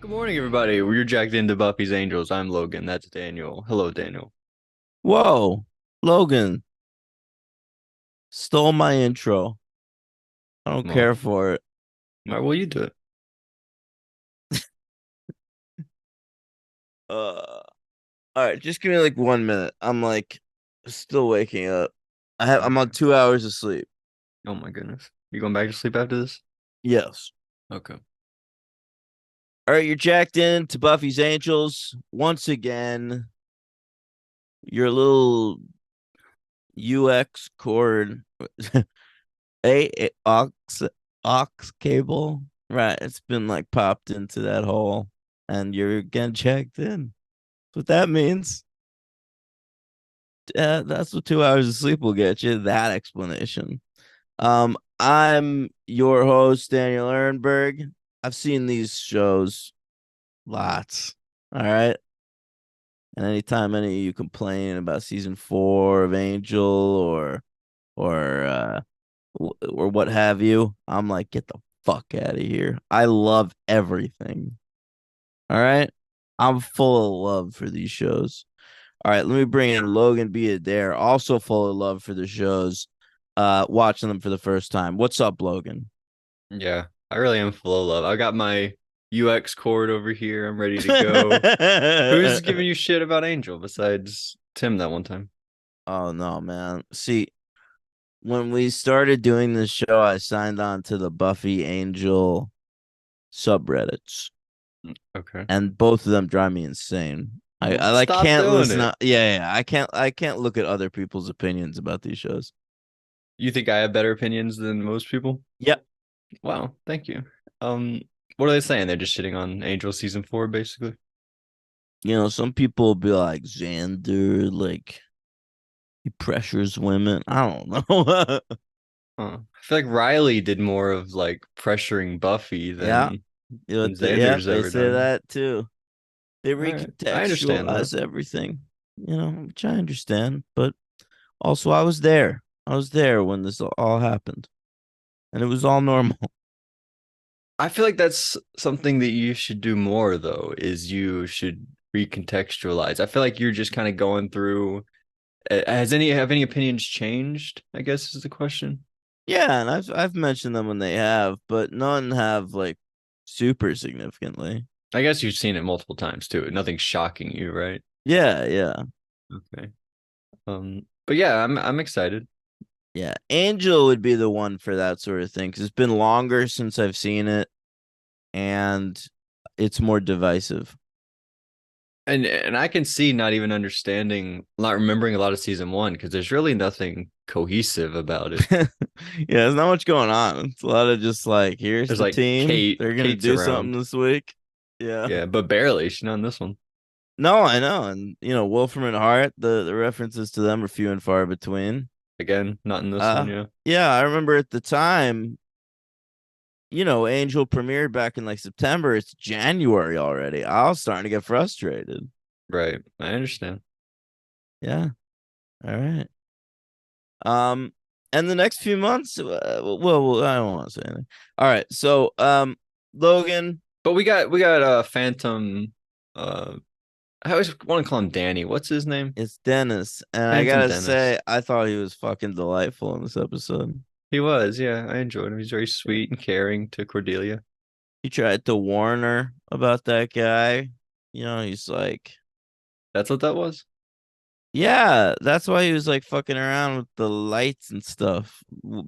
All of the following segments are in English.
Good morning, everybody. We're jacked into Buffy's Angels. I'm Logan. That's Daniel. Hello, Daniel. Whoa, Logan stole my intro. I don't Well, care for it. why will you do it? All right, just give me like 1 minute. I'm like still waking up. I'm on Okay. 2 hours of sleep. Oh my goodness. You going back to sleep after this? Yes. Okay. All right, you're jacked in to Buffy's Angels once again. Your little UX cord, a aux cable, right? It's been like popped into that hole, and you're again jacked in. That's what that means. That's what 2 hours of sleep will get you. That explanation. I'm your host, Daniel Ehrenberg. I've seen these shows lots. All right. And anytime any of you complain about season 4 of Angel or or what have you, I'm like, get the fuck out of here. I love everything. All right. I'm full of love for these shows. All right, let me bring in Logan Be Adair, also full of love for the shows, watching them for the first time. What's up, Logan? Yeah, I really am full of love. I got my UX cord over here. I'm ready to go. Who's giving you shit about Angel besides Tim that one time? Oh no, man. See, when we started doing this show, I signed on to the Buffy Angel subreddits, Okay. and both of them drive me insane. I Well, like stop can't doing listen it. to, yeah, I can't look at other people's opinions about these shows. You think I have better opinions than most people? Yep. Wow, thank you. Um, what are they saying? They're just shitting on Angel season 4, basically. Some people will be like Xander, like he pressures women. I don't know. Huh. I feel like Riley did more of like pressuring Buffy Yeah. than Yeah, Xander's they ever say done. that too. They All right, I understand that. recontextualize everything, which I understand. But also, I was there. I was there when this all happened, and it was all normal. I feel like that's something that you should do more though, is you should recontextualize. I feel like you're just kind of going through have any opinions changed, I guess is the question. Yeah, and I've mentioned them when they have, but none have like super significantly. I guess you've seen it multiple times too. Nothing's shocking you, right? Yeah, yeah, Okay. But yeah, I'm excited. yeah. Angel would be the one for that sort of thing because it's been longer since I've seen it, and it's more divisive. And I can see not even understanding, not remembering a lot of season one because there's really nothing cohesive about it. Yeah, there's not much going on. It's a lot of just like, here's There's the like team. They're gonna Kate's do something around. this week. Yeah. Yeah, but barely. She's not in this one. No, I know. And Wolfram and Hart, the references to them are few and far between. Again, not in this one, yeah. Yeah, I remember at the time, Angel premiered back in like September. It's January already. I was starting to get frustrated. Right. I understand. Yeah. All right. Um, and the next few months, well, I don't want to say anything. All right. So, Logan, But we got Phantom I always want to call him Danny. What's his name? it's Dennis, and I Phantom gotta Dennis. say, I thought he was fucking delightful in this episode. He was, yeah. I enjoyed him. He's very sweet and caring to Cordelia. He tried to warn her about that guy. He's like, That's what that was? yeah, that's why he was like fucking around with the lights and stuff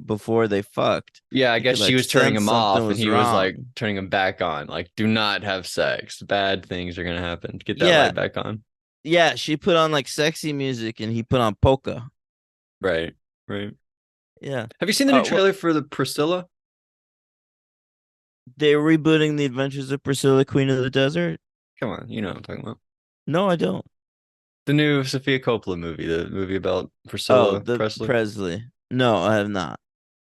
before they fucked. Yeah, I He guess could she like was turning sense him something off and was he was like wrong. turning him back on. Like, do not have sex. Bad things are gonna happen. Get that Yeah, light back on. yeah, she put on like sexy music and he put on polka. Right. Right. Yeah. Have you seen the new Well, trailer for the Priscilla? they're rebooting the Adventures of Priscilla, Queen of the Desert. Come on, you know what I'm talking about. No, I don't. The new Sophia Coppola movie, the movie about Oh, Priscilla the Presley. Presley. No, I have not.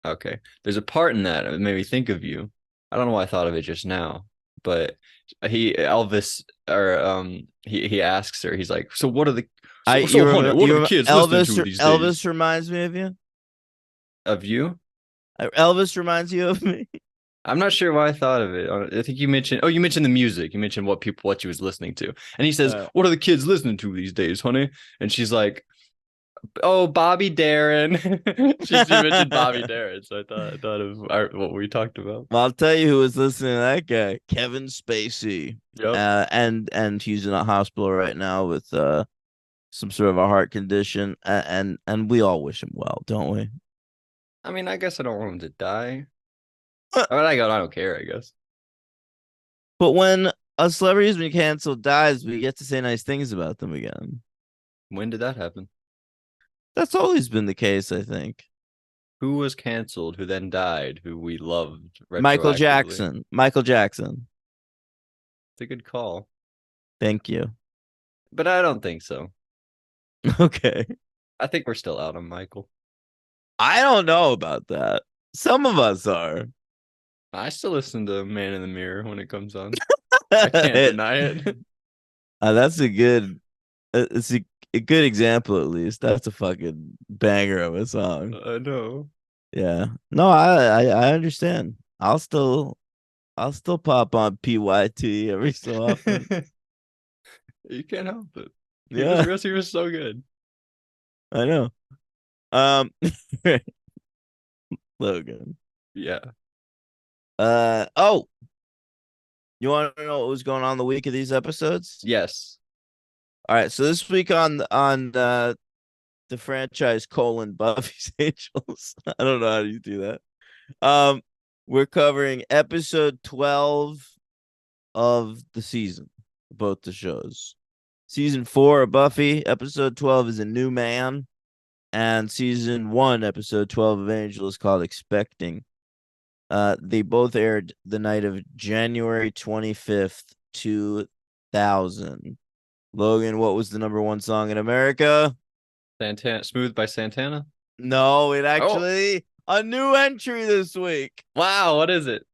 Okay. There's a part in that that made me think of you. I don't know why I thought of it just now, but he asks her, he's like, so what are the I so honey, what are the kids listening Elvis to these days? Elvis reminds me of you. Of you? Elvis reminds you of me. I'm not sure why I thought of it. I think you mentioned, oh, you mentioned the music. You mentioned what you was listening to. And he says, Uh, "What are the kids listening to these days, honey?" And she's like, "Oh, Bobby Darin." She mentioned Bobby well, Darin, so I thought of what we talked about. I'll tell you who was listening to that guy, Kevin Spacey. Yep. And he's in a hospital right now with some sort of a heart condition, and we all wish him well, don't we? I mean, I guess I don't want him to die. I mean, I don't care, I guess. But when a celebrity who's been canceled dies, we get to say nice things about them again. When did that happen? That's always been the case, I think. Who was canceled, who then died, who we loved Michael retroactively? Jackson. Michael Jackson. It's a good call, Thank you. but I don't think so. Okay. I think we're still out on Michael. I don't know about that. Some of us are. I still listen to Man in the Mirror when it comes on. I can't deny it. That's a good. It's a good example, at least. That's a fucking banger of a song. I know. Yeah. No, I understand. I'll still pop on PYT every so often. You can't help it. Yeah, He was so good. I know. Um, Logan. Yeah. Oh, you want to know what was going on the week of these episodes? Yes. All right, so this week on the franchise Buffy's Angels. I don't know how you do that. Um, we're covering episode 12 of the season, both the shows. Season 4 of Buffy, episode 12 is A New Man, and season 1, episode 12 of Angel is called Expecting. They both aired the night of January 25th, 2000. Logan, what was the number one song in America? Santana, Smooth by Santana. No, it Oh, actually a new entry this week. wow. What is it?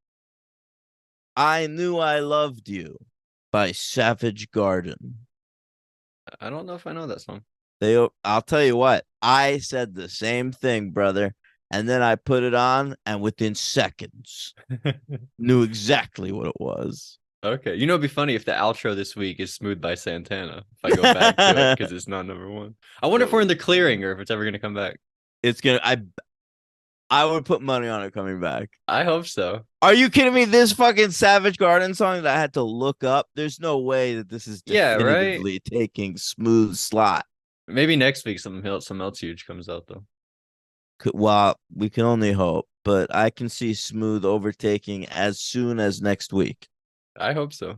I Knew I Loved You by Savage Garden. I don't know if I know that song. I'll tell you what, I said the same thing, brother. And then I put it on, and within seconds, knew exactly what it was. Okay. You know, it'd be funny if the outro this week is Smooth by Santana. If I go back to it because it's not number one. I wonder if we're in the clearing or if it's ever going to come back. It's gonna. I would put money on it coming back. I hope so. Are you kidding me? This fucking Savage Garden song that I had to look up. There's no way that this is Yeah, right? definitively taking smooth slot. Maybe next week something else huge comes out though. Well, we can only hope, but I can see smooth overtaking as soon as next week. I hope so. I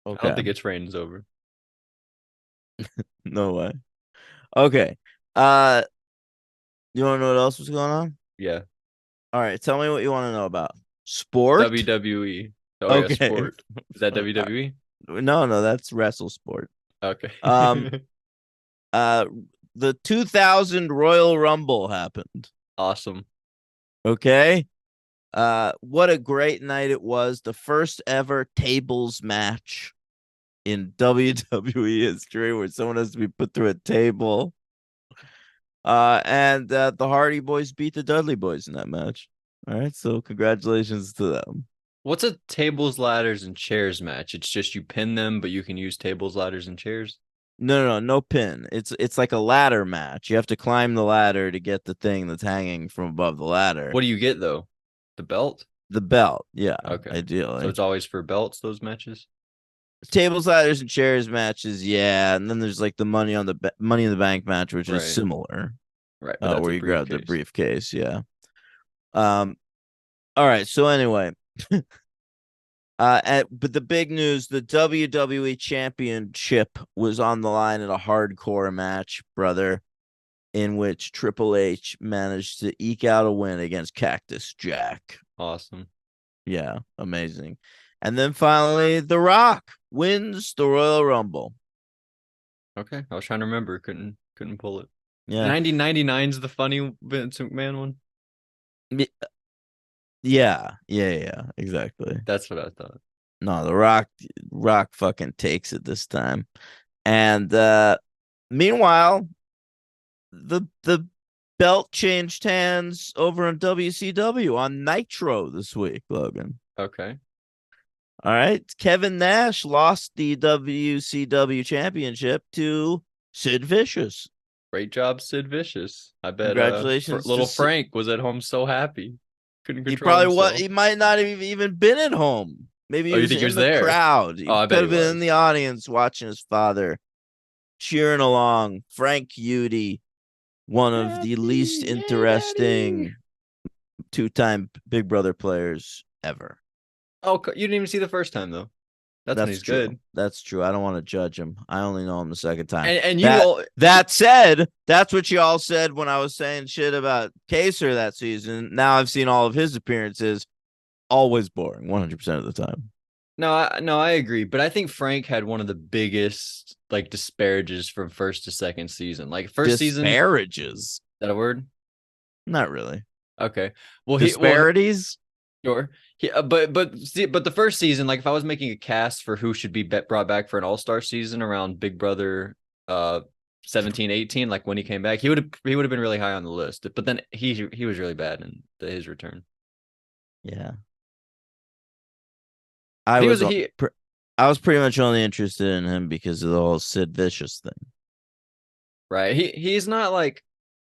don't Okay. think its reign is over. No way. Okay. Uh, you want to know what else was going on? Yeah. All right. Tell me what you want to know about sport. WWE. Oh yeah, Okay. sport. Is that WWE? No, no, that's wrestle sport. Okay. Um, uh, the 2000 Royal Rumble happened. Awesome. Okay. What a great night it was. The first ever tables match in WWE history where someone has to be put through a table. And the Hardy Boys beat the Dudley Boys in that match. All right, so congratulations to them. What's a tables, ladders, and chairs match? It's just you pin them, but you can use tables, ladders, and chairs. No pin. It's like a ladder match. You have to climb the ladder to get the thing that's hanging from above the ladder. What do you get though? The belt? The belt, yeah, Okay. So ideally. it's always for belts, those matches? Tables, ladders, and chairs matches, yeah, and then there's like the money in the bank match, which is Right. similar, Right. But that's where a you grab the briefcase. briefcase, yeah. Um, all right, so anyway, but the big news: the WWE Championship was on the line in a hardcore match, brother, in which Triple H managed to eke out a win against Cactus Jack. Awesome. Yeah, amazing. And then finally, The Rock wins the Royal Rumble. Okay. I was trying to remember. Couldn't pull it. Yeah, 9099's the funny Vince McMahon one. yeah, exactly. That's what I thought. No, The Rock fucking takes it this time. And meanwhile, the belt changed hands over on WCW on Nitro this week, Logan. Okay. All right. Kevin Nash lost the WCW championship to Sid Vicious. Great job, Sid Vicious. I bet Congratulations to little Sid. Frank was at home so happy. Couldn't He control probably himself. he might not have even been at home. Maybe Oh, he you was think he in was the there? crowd. Oh, He I bet could he have been in the was. audience watching his father cheering along. Frank Udy, one of the least Daddy, hey, daddy. interesting two-time Big Brother players ever. Oh, you didn't even see the first time though. That's when That's he's true. good. That's true. I don't want to judge him. I only know him the second time. And you That all that said, that's what you all said when I was saying shit about Kaser that season. Now I've seen all of his appearances. Always boring, 100% of the time. no, I agree, but I think Frank had one of the biggest like disparages from first to second season. Like first season, Disparages. that a word? Not really. Okay. Well, Disparities? sure. But the first season, like if I was making a cast for who should be brought back for an all-star season around Big Brother 17, 18, like when he came back, he would have been really high on the list. But then he was really bad in his return. Yeah. But I he was was he I was pretty much only interested in him because of the whole Sid Vicious thing. right. He's not like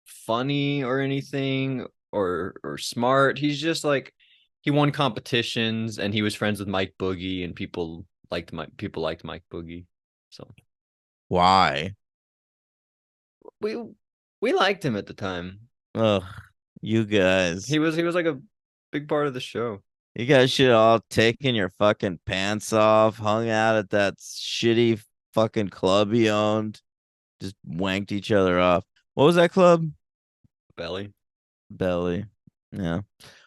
funny or anything or smart. He's just like he won competitions and he was friends with Mike Boogie and people liked Mike Boogie. So Why? we we liked him at the time. Ugh, you guys. He was like a big part of the show. You guys should all taken your fucking pants off, hung out at that shitty fucking club he owned, just wanked each other off. What was that club? Belly. Belly. Yeah.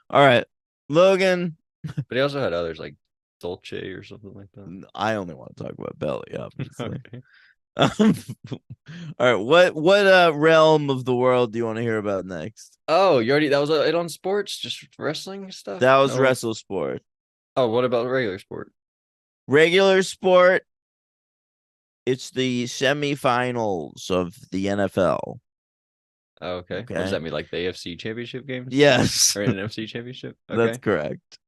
All right. Logan, But he also had others like Dolce or something like that. I only want to talk about Belly, obviously. Okay. All right. What realm of the world do you want to hear about next? Oh, you already that was it on sports, just wrestling stuff? That was No. Wrestle Sport. Oh, what about regular sport? Regular sport, it's the semifinals of the NFL. Oh, okay. What does Okay. that mean? Like the AFC championship games? Yes, Or an NFC championship? that's Okay. correct.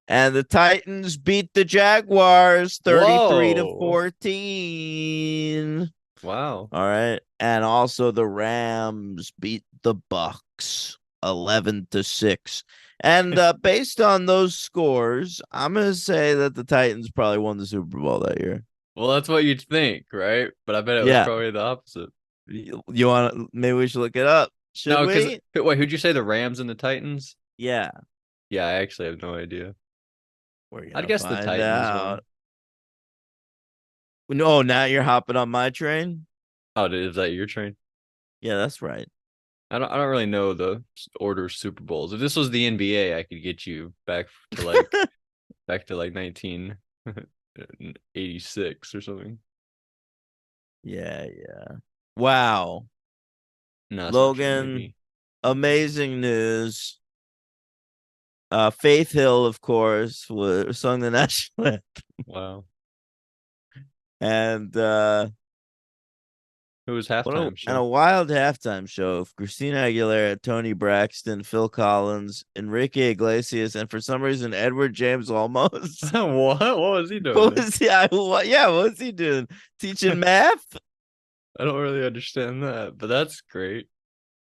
And the Titans beat the Jaguars 33 to Whoa. 14. Wow. All right. And also the Rams beat the Bucks 11 to 6. And based on those scores, I'm going to say that the Titans probably won the Super Bowl that year. Well, that's what you'd think, right? But I bet it was Yeah. probably the opposite. You want to, maybe we should look it up. Should No, because we? wait, who'd you say the Rams and the Titans? Yeah. Yeah, I actually have no idea. We're going I'd to guess the find Titans won. out. No, now you're hopping on my train? Oh, is that your train? Yeah, that's right. I don't really know the order of Super Bowls. If this was the NBA, I could get you back to like 1986 or something. Yeah, yeah. Wow. No, that's not true. Logan, Maybe. amazing news. Faith Hill, of course, was sung the national anthem. Wow. And Who was what a halftime and a show? wild halftime show of Christina Aguilera, Tony Braxton, Phil Collins, Enrique Iglesias, and for some reason Edward James Olmos. What? What was he doing What there? was he? Yeah, what was he doing? Teaching math? I don't really understand that, but that's great.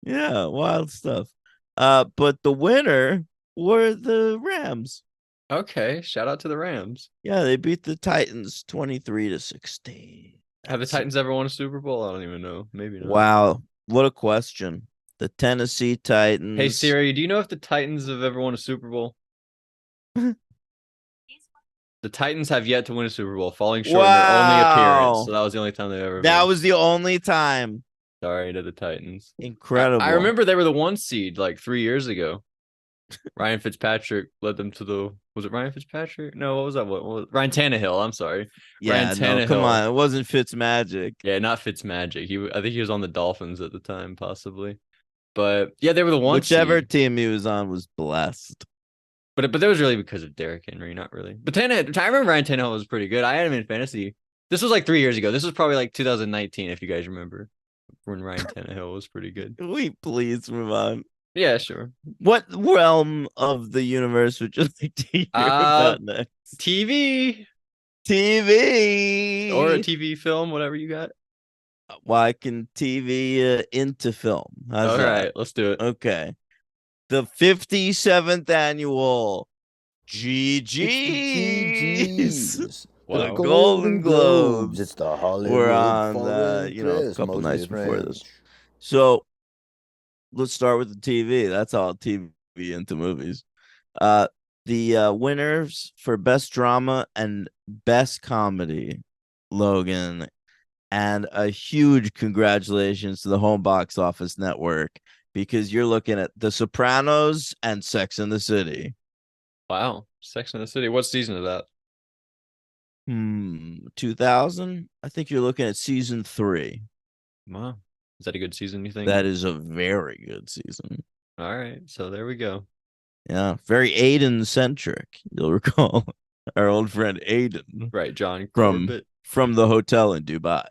Yeah, wild stuff. But the winner were the Rams. Okay, shout out to the Rams. Yeah, they beat the Titans 23 to 16. Have the That's Titans ever won a Super Bowl? I don't even know. Maybe not. wow. What a question. The Tennessee Hey Titans. Siri, do you know if the Titans have ever won a Super Bowl? The Titans have yet to win a Super Bowl, falling short in their only appearance. Wow. So that was the only time they've ever That been. was the only time. Sorry to the Titans. I Incredible. remember they were the one seed like 3 years ago. Ryan Fitzpatrick led them to the. Was it Ryan Fitzpatrick? No, what was that? What was Ryan Tannehill? I'm sorry, Ryan Yeah, no, come Tannehill. on. It wasn't Fitzmagic. Yeah, not Fitzmagic. I think he was on the Dolphins at the time, possibly. But yeah, they were the one Whichever seed. team he was on was blessed. But that was really because of Derrick Henry, not really. But Tannehill, I remember Ryan Tannehill was pretty good. I had him in fantasy. This was like 3 years ago. This was probably like 2019, if you guys remember. when Ryan Tannehill was pretty good. Can we please move on? Yeah, sure. What realm of the universe would you like to hear Uh, about next? TV or a TV. TV film, whatever you got. Why can TV into film? How's All that? right, let's do it. Okay. The 57th annual It's the GGs. GGs, the The Wow. Golden Golden Globes. It's Globes the were Hollywood on, Foreign a Press, couple mostly nights before French. this. So let's start with the TV. That's all TV into movies. Uh, the winners for best drama and best comedy, Logan, and a huge congratulations to the Home Box Office Network because you're looking at The Sopranos and Sex in the City. Wow. Sex and the City. What season is that? 2000. I think you're looking at season 3. Wow. Is that a good season, you think? That is a very good season. All right. So there we go. Yeah, very Aiden centric. You'll recall our old friend Aiden Right. John from Corbett. from the hotel in Dubai.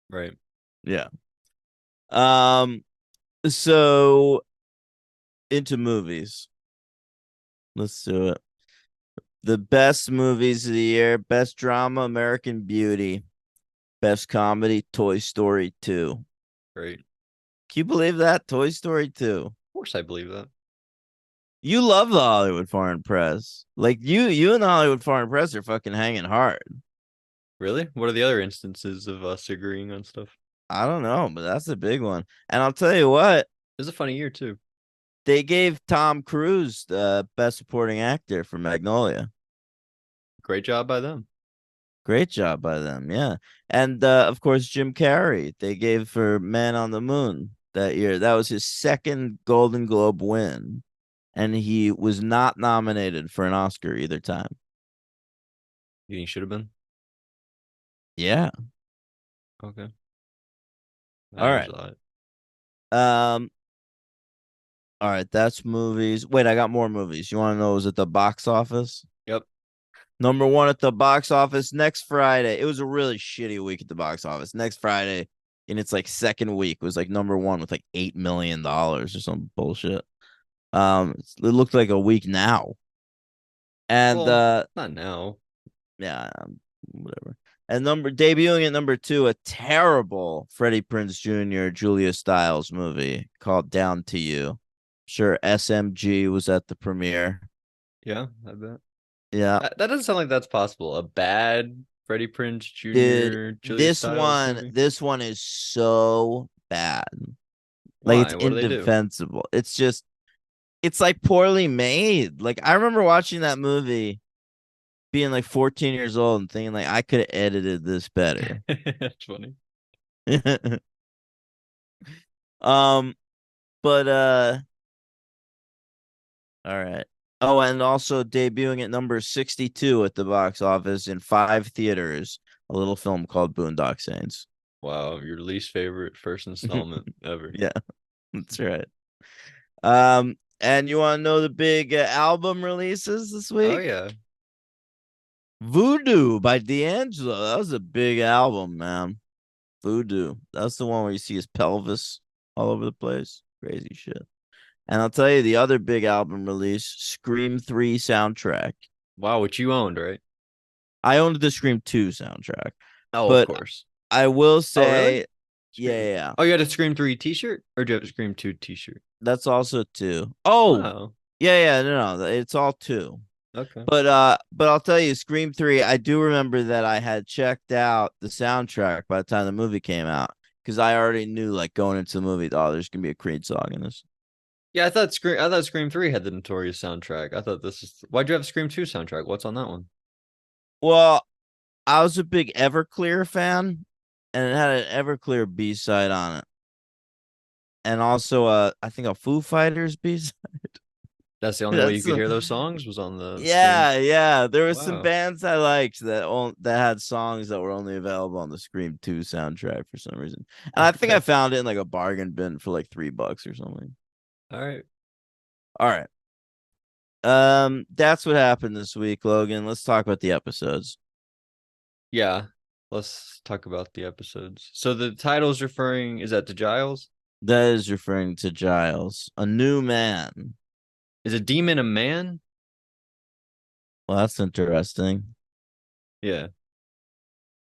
Right. Yeah. Um. So into movies. Let's do it. The best movies of the year: best drama, American Beauty; best comedy, Toy Story 2. Great. Can you believe that? Toy Story 2. Of course I believe that. You love the Hollywood Foreign Press. Like you and the Hollywood Foreign Press are fucking hanging hard. Really? What are the other instances of us agreeing on stuff? I don't know, but that's a big one. And I'll tell you what, It was a funny year too. they gave Tom Cruise the best supporting actor for Magnolia. Great job by them. Great job by them, yeah. And of course, Jim Carrey, they gave for Man on the Moon that year. That was his second Golden Globe win. And he was not nominated for an Oscar either time. You think he should have been? Yeah. Okay. All There's right. that. Um, all right, that's movies. Wait, I got more movies. You want to know was at the box office? Yep. Number one at the box office next Friday. It was a really shitty week at the box office. Next Friday, in its like second week, was like number one with like $8 million or some bullshit. It looked like a week now. And Well, not now. yeah, whatever. And debuting at number two, a terrible Freddie Prinze Jr. Julia Stiles movie called Down to You. Sure, SMG was at the premiere. Yeah, I bet. Yeah. That doesn't sound like that's possible. A bad Freddie Prinze Dude, Jr. Julia Stiles movie. this one is so bad. Like it's Why? What do they do? indefensible. It's like poorly made. Like I remember watching that movie being like 14 years old and thinking like I could have edited this better. That's funny. um but all right. Oh, and also debuting at number 62 at the box office in 5 theaters, a little film called Boondock Saints. Wow, your least favorite first installment ever. Yeah, that's right. And you want to know the big album releases this Oh week? yeah. Voodoo by D'Angelo. That was a big album, man. Voodoo. That's the one where you see his pelvis all over the place. Crazy shit. And I'll tell you the other big album release, Scream 3 soundtrack. Wow, which you owned, right? I owned the Scream 2 soundtrack, Oh, of but course. I will Oh, really? say, yeah. Oh, you had a Scream 3 t-shirt? Or do you have a Scream 2 t-shirt? That's also 2. Oh, Wow. yeah, no, it's all 2. Okay. But I'll tell you, Scream 3, I do remember that I had checked out the soundtrack by the time the movie came out because I already knew, like, going into the movie, oh, there's gonna be a Creed song in this. Yeah, I thought Scream 3 had the Notorious soundtrack. I thought this is why'd you have Scream 2 soundtrack? What's on that one? Well, I was a big Everclear fan, and it had an Everclear B side on it, and also I think a Foo Fighters B side. That's the only way you That's could hear those songs was on the Scream. yeah. There were some Wow. bands I liked that had songs that were only available on the Scream 2 soundtrack for some reason. And I think I Okay. found it in like a bargain bin for like $3 or something. All right. All right. That's what happened this week, Logan. Let's talk about the episodes. Yeah. let's talk about the episodes. So the title's referring, is that to Giles? That is referring to Giles, a new man. Is a demon a man? Well, that's interesting. Yeah,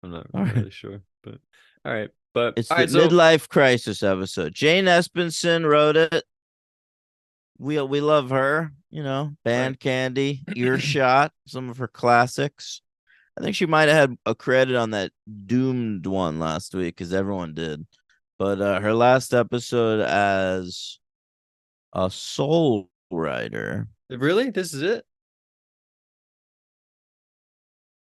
I'm not All right. really sure, but all right. But It's all the right, so midlife crisis episode. Jane Espenson wrote it. We love her, right. Band Candy, Earshot, some of her classics. I think she might have had a credit on that Doomed one last week because everyone did. But her last episode as a soul writer. Really? This is it?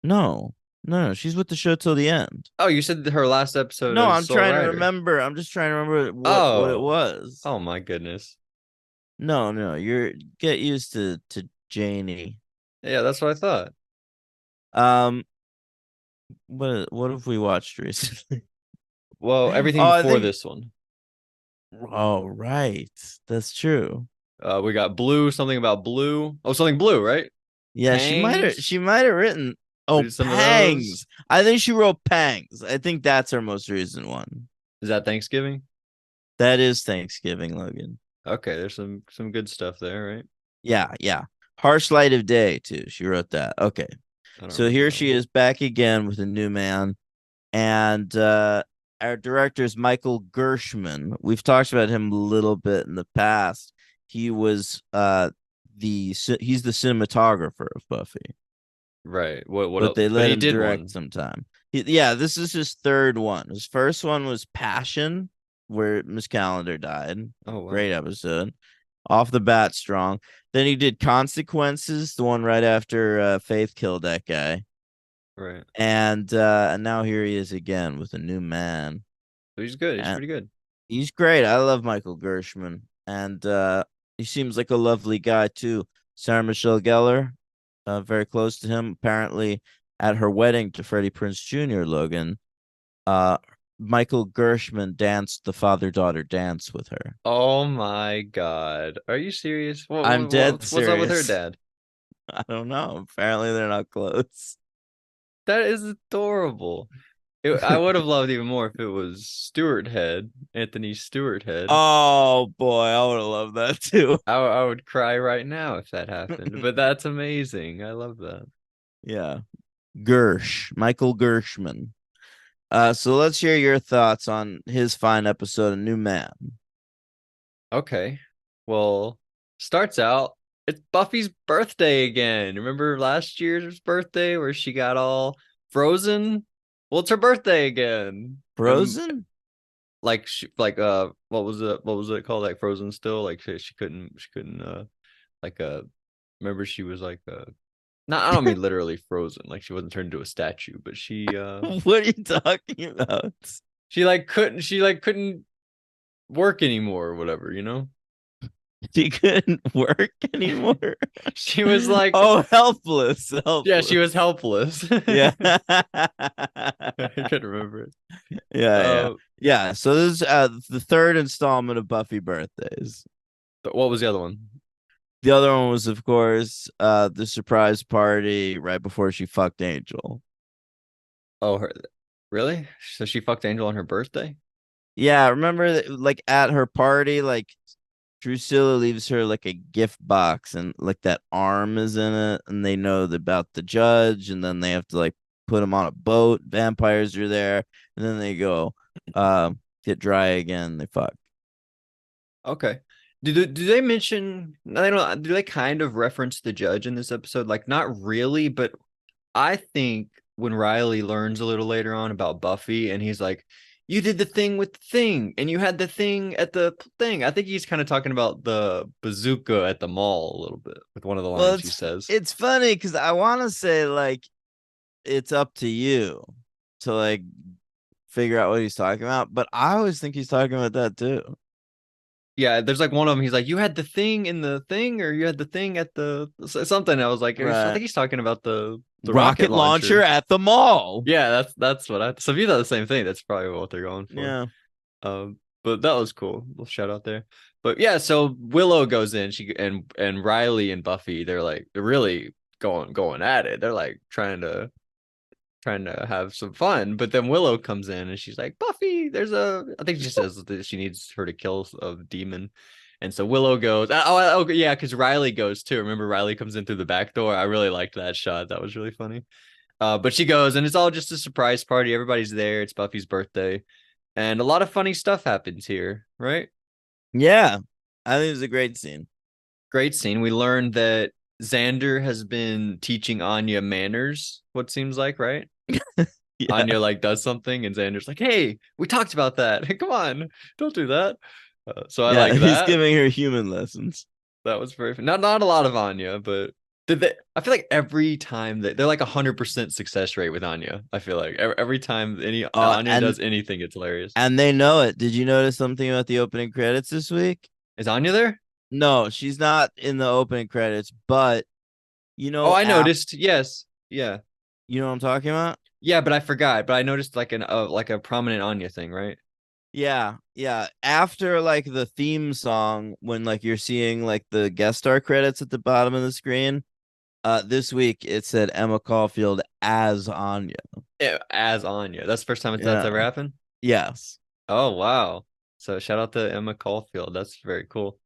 No, no, she's with the show till the end. Oh, you said her last episode No, as I'm sole trying to writer. remember. I'm just trying to remember what it Oh, was. oh my goodness. No, no, you're get used to Janie. Yeah, that's what I thought. Um, what have we watched recently? Well, everything Oh, I before think. this one. Oh, right, that's true. We got Blue, something about Blue. Oh, something Blue, right? Yeah, she might have. Pangs. She might have written. We Oh, did some of those. Pangs. I think she wrote Pangs. I think that's her most recent one. Is that Thanksgiving? That is Thanksgiving, Logan. Okay, there's some good stuff there, right? Yeah, yeah. Harsh Light of Day too. She wrote that. Okay. I don't So remember here that she one. is back again with a new man. And our director is Michael Gershman. We've talked about him a little bit in the past. He was he's the cinematographer of Buffy, Right. What but else? they But let he him did direct one. sometime. Yeah, this is his third one. His first one was Passion, where Miss Calendar died. Oh wow. Great episode. Off the bat, strong. Then he did Consequences, the one right after Faith killed that guy. Right. And now here he is again with a new man. So he's good. He's And pretty good. he's great. I love Michael Gershman. And he seems like a lovely guy too. Sarah Michelle Gellar, very close to him. Apparently at her wedding to Freddie Prinze Jr., Logan, uh Michael Gershman danced the father-daughter dance with her. Oh my God. Are you serious? I'm dead What's up with her serious. dad? I don't know. Apparently they're not close. That is adorable. I would have loved even more if it was Stewart Head, Anthony Stewart Head. Oh boy, I would have loved that too. I would cry right now if that happened. But that's amazing. I love that. Yeah. Michael Gershman. So let's hear your thoughts on his fine episode of New Man. Okay. Well, starts out, it's Buffy's birthday again. Remember last year's birthday where she got all frozen? Well, it's her birthday again. Frozen? Like what was it? What was it called? Like frozen still? Like she couldn't like remember she was like not I don't mean literally frozen, like she wasn't turned into a statue, but What are you talking about? she couldn't work anymore or whatever, you know? She couldn't work anymore. She was like, Oh, helpless. yeah, she Helpless. was helpless. Yeah. I couldn't remember it. Yeah, yeah. Yeah. So this is the third installment of Buffy Birthdays. But what was the other one? The other one was, of course, the surprise party right before she fucked Angel. Oh, her really? So she fucked Angel on her birthday? Yeah, remember like at her party, like Drusilla leaves her like a gift box and like that arm is in it, and they know about the judge, and then they have to like put him on a boat. Vampires are there, and then they go get dry again. They fuck. Okay. Do they mention I don't do they kind of reference the judge in this episode? Like not really, but I think when Riley learns a little later on about Buffy and he's like, you did the thing with the thing and you had the thing at the thing. I think he's kind of talking about the bazooka at the mall a little bit with one of the Well, lines he says. it's funny because I want to say like it's up to you to like figure out what he's talking about, but I always think he's talking about that too. Yeah, there's like one of them. He's like, you had the thing in the thing, or you had the thing at the something. I was like, I think Right. he's talking about the rocket Rocket launcher launcher. at the mall. Yeah, that's what I. So if you thought the same thing, that's probably what they're going for. Yeah. But that was cool. Little shout out there. But yeah, so Willow goes in. And Riley and Buffy, they're really going at it. They're like trying to trying to have some fun. But then Willow comes in and she's like, Buffy, I think she says that she needs her to kill a demon. And so Willow goes, oh yeah, because Riley goes too. Remember, Riley comes in through the back door. I really liked that shot. That was really funny. But she goes, and it's all just a surprise party. Everybody's there. It's Buffy's birthday. And a lot of funny stuff happens here, right? Yeah, I think it was a great scene. Great scene. We learned that Xander has been teaching Anya manners, what seems like, right? Yeah, Anya like does something, and Xander's like, "Hey, we talked about that. Come on, don't do that." So I yeah, like he's that. giving her human lessons. That was very fun. Not a lot of Anya, but did they? I feel like every time that they're like 100% success rate with Anya. I feel like every time any Anya And does anything, it's hilarious. they know it. Did you notice something about the opening credits this week? Is Anya there? No, she's not in the opening credits, but Oh, I noticed. Yes, yeah, you know what I'm talking about? yeah, but I forgot. But I noticed like a prominent Anya thing, right? Yeah, yeah. After like the theme song, when like you're seeing like the guest star credits at the bottom of the screen, this week it said Emma Caulfield as Anya. Yeah, as Anya. That's the first time that's Yeah. ever happened. Yes. Oh wow. So shout out to Emma Caulfield. That's very cool.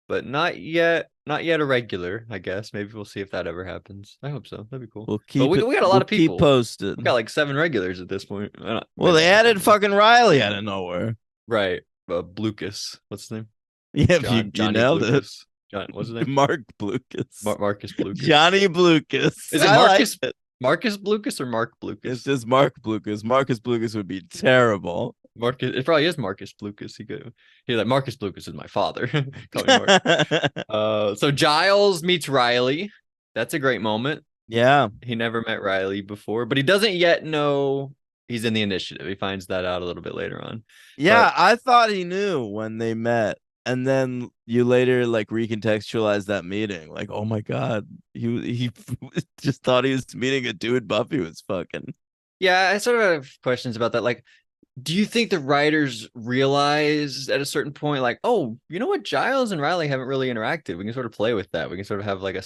But not yet a regular, I guess. Maybe we'll see if that ever happens. I hope so. That'd be cool. But we got a lot We'll of keep people. posted. We got like 7 regulars at this point. Well, Maybe they not that added many. fucking Riley out of nowhere. Right. Blucas. What's his name? Yeah, you Johnny nailed it. Blucas. What's his name? Mark Blucas. Marcus Blucas. Johnny Blucas. Is it I like Marcus it. Marcus Blucas or Mark Blucas? It's just Mark Blucas. Marcus Blucas would be terrible. Marcus, it probably is Marcus Blucas. He's like Marcus Blucas is my father. Call me Mark. So Giles meets Riley. That's a great moment. Yeah. He never met Riley before, but he doesn't yet know he's in the initiative. He finds that out a little bit later on. Yeah, But I thought he knew when they met. And then you later like recontextualize that meeting. Like, oh my God. He just thought he was meeting a dude Buffy was fucking. yeah, I sort of have questions about that. Like, do you think the writers realized at a certain point, like, oh, you know what, Giles and Riley haven't really interacted. We can sort of play with that. We can sort of have like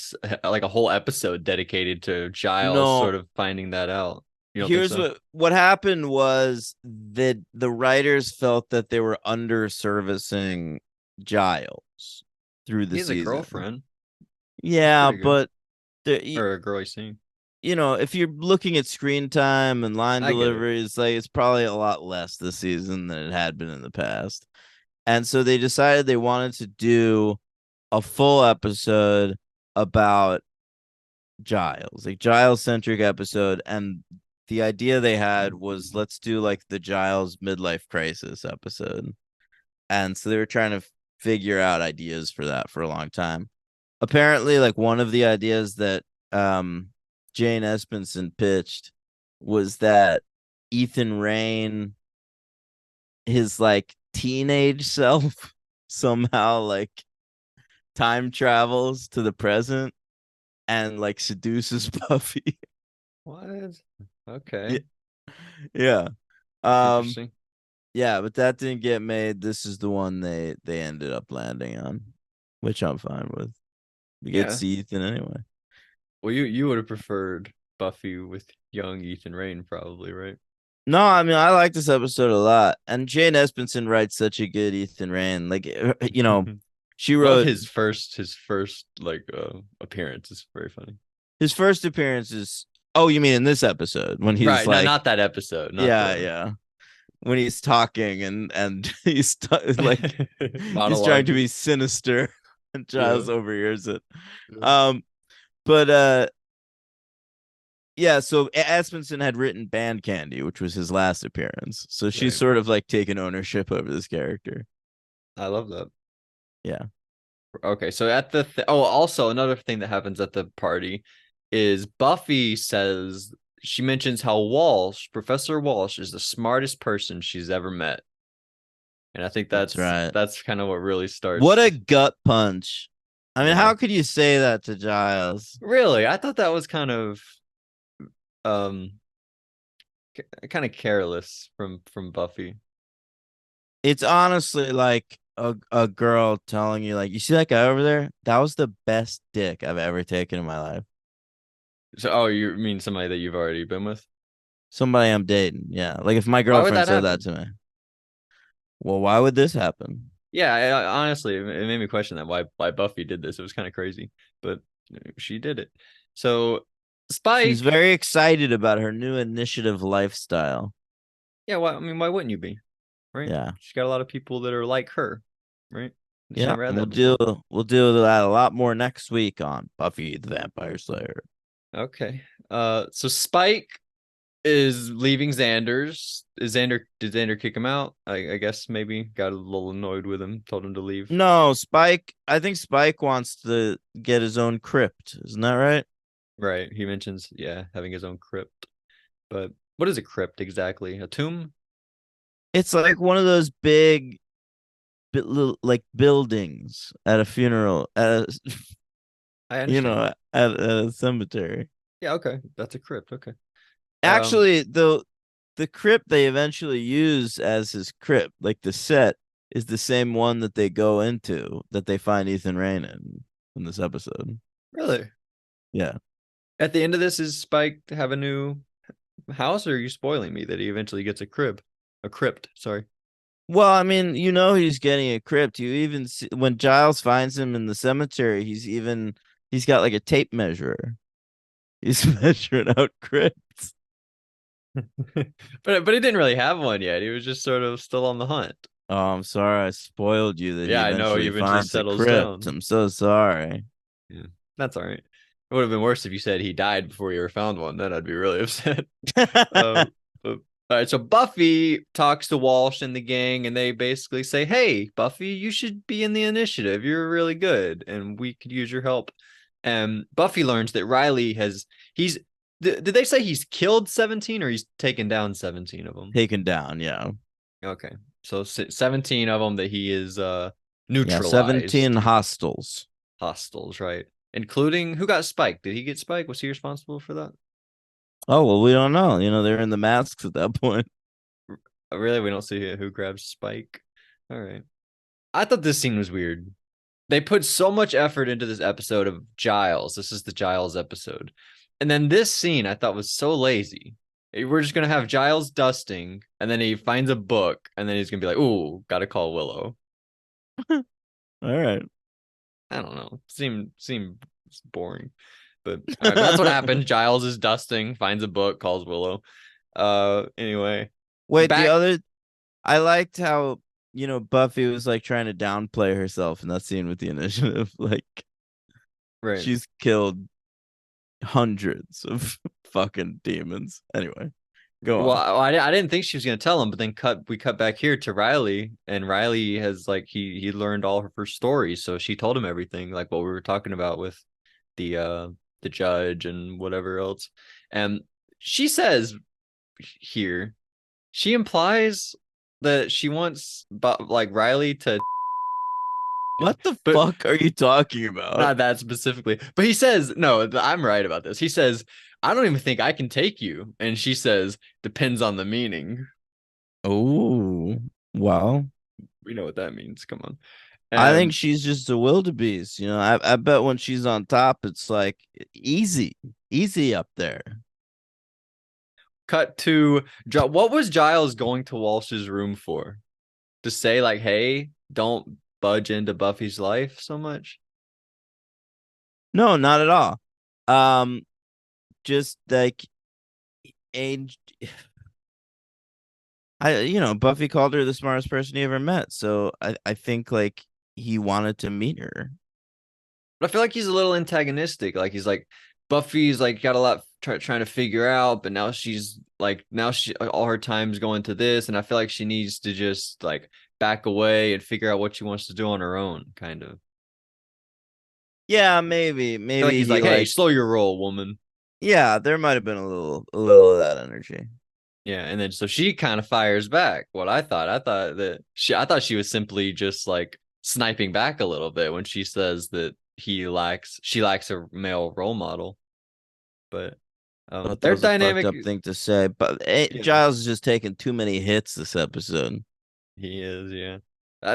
a whole episode dedicated to Giles No, sort of finding that out. You don't think here's so? what happened was that the writers felt that they were under servicing Giles through the He has a season. girlfriend. Yeah, Pretty good. but Or a girl he's seeing. if you're looking at screen time and line I get it. deliveries, like it's probably a lot less this season than it had been in the past. And so they decided they wanted to do a full episode about Giles, like Giles centric episode. And the idea they had was let's do like the Giles midlife crisis episode. And so they were trying to figure out ideas for that for a long time. Apparently, like one of the ideas that Jane Espenson pitched was that Ethan Rain, his like teenage self, somehow like time travels to the present and like seduces Buffy. What? Okay. Yeah. That's Um interesting. yeah, but that didn't get made. This is the one they ended up landing on, which I'm fine with. We get to Yeah. see Ethan anyway. Well, you would have preferred Buffy with young Ethan Rain, probably, right? No, I mean I like this episode a lot, and Jane Espenson writes such a good Ethan Rain. Like, she Love wrote his first like appearance. It's very funny. his first appearance is. Oh, you mean in this episode when he's Right. No, like, not that episode. Not yeah, the yeah, when he's talking and like he's trying to monologue. be sinister, and Giles Yeah. overhears it. Yeah. But yeah, so Espenson had written Band Candy, which was his last appearance. So she's Right. sort of like taken ownership over this character. I love that. Yeah. Okay, so at the also another thing that happens at the party is Buffy says she mentions how Professor Walsh, is the smartest person she's ever met. And I think That's right. that's kind of what really starts. What a gut punch. I mean, Yeah. how could you say that to Giles? Really, I thought that was kind of um kind of careless from Buffy. It's honestly like a girl telling you, like, you see that guy over there? That was the best dick I've ever taken in my life. So, oh, you mean somebody that you've already been with? Somebody I'm dating. Yeah. Like if my Why would girlfriend that said that happen? to me. Well, why would this happen? Yeah, honestly, it made me question that why Buffy did this. It was kind of crazy, but she did it. So She's Spike, very excited about her new initiative lifestyle. yeah, why I mean, why wouldn't you be? Right? Yeah. She's got a lot of people that are like her, right? She Yeah. never had And that before. we'll deal with that a lot more next week on Buffy the Vampire Slayer. Okay. So Spike is leaving Xander's. Did Xander kick him out? I guess maybe got a little annoyed with him, told him to leave. No, Spike. I think Spike wants to get his own crypt. Isn't that right? Right. He mentions, yeah, having his own crypt. But what is a crypt exactly? A tomb? It's like one of those big, like buildings at a funeral, at a, I understand. at a cemetery. Yeah, okay. That's a crypt. Okay. Um, Actually, the crypt they eventually use as his crypt, like the set, is the same one that they go into that they find Ethan Rain in this episode. really? Yeah. At the end of this, is Spike to have a new house, or are you spoiling me that he eventually gets a crib? A crypt, sorry. Well, I mean, he's getting a crypt. You even see when Giles finds him in the cemetery, he's got like a tape measure. He's measuring out crypts. But he didn't really have one yet. He was just sort of still on the hunt. Oh, I'm sorry I spoiled you that he Yeah, I know he eventually eventually finds a settles crypt. down. I'm so sorry. Yeah, that's all right. It would have been worse if you said he died before you ever found one. Then I'd be really upset. But all right, so Buffy talks to Walsh and the gang, and they basically say, "Hey, Buffy, you should be in the initiative. You're really good, and we could use your help." And Buffy learns that Riley he's did they say he's killed 17 or he's taken down 17 of them? Taken down, yeah. Okay, so 17 of them that he is Yeah, 17 neutralized. hostels. Hostiles, right? Including who got Spike? Did he get Spike? Was he responsible for that? Oh, well, we don't know. They're in the masks at that point. Really, we don't see who grabs Spike. All right. I thought this scene was weird. They put so much effort into this episode of Giles. This is the Giles episode. And then this scene I thought was so lazy. We're just gonna have Giles dusting, and then he finds a book, and then he's gonna be like, "Ooh, gotta call Willow." All right. I don't know. Seemed boring, but all right. But that's what happened. Giles is dusting, finds a book, calls Willow. Anyway, Wait, back I liked how, Buffy was like trying to downplay herself in that scene with the initiative. Like right. she's killed hundreds of fucking demons. Anyway, go Well, on. I didn't think she was gonna tell him, but then we cut back here to Riley, and Riley has like he learned all of her stories, so she told him everything, like what we were talking about with the judge and whatever else. And she says here, she implies that she wants like Riley to, What the but fuck are you talking about? not that specifically. But he says, no, I'm right about this. He says, I don't even think I can take you. And she says, depends on the meaning. Oh, well, We know what that means. Come on. I think And she's just a wildebeest. I bet when she's on top, it's like easy up there. cut to what was Giles going to Walsh's room for? To say, like, hey, don't budge into Buffy's life so much? No, not at all. Um, just like age. Buffy called her the smartest person he ever met. So I think like he wanted to meet her. But I feel like he's a little antagonistic. Like, he's like, Buffy's like got a lot trying to figure out, but now she all her time's going to this, and I feel like she needs to just like back away and figure out what she wants to do on her own, kind of. Yeah, maybe, I feel like maybe he's he like, hey, like, slow your roll, woman. yeah, there might have been a little of that energy. Yeah, and then so she kind of fires back. I thought she was simply just like sniping back a little bit when she says that she lacks a male role model. But Thought that their was a fucked dynamic, up thing to say, but yeah, Giles is just taking too many hits this episode. he is, yeah.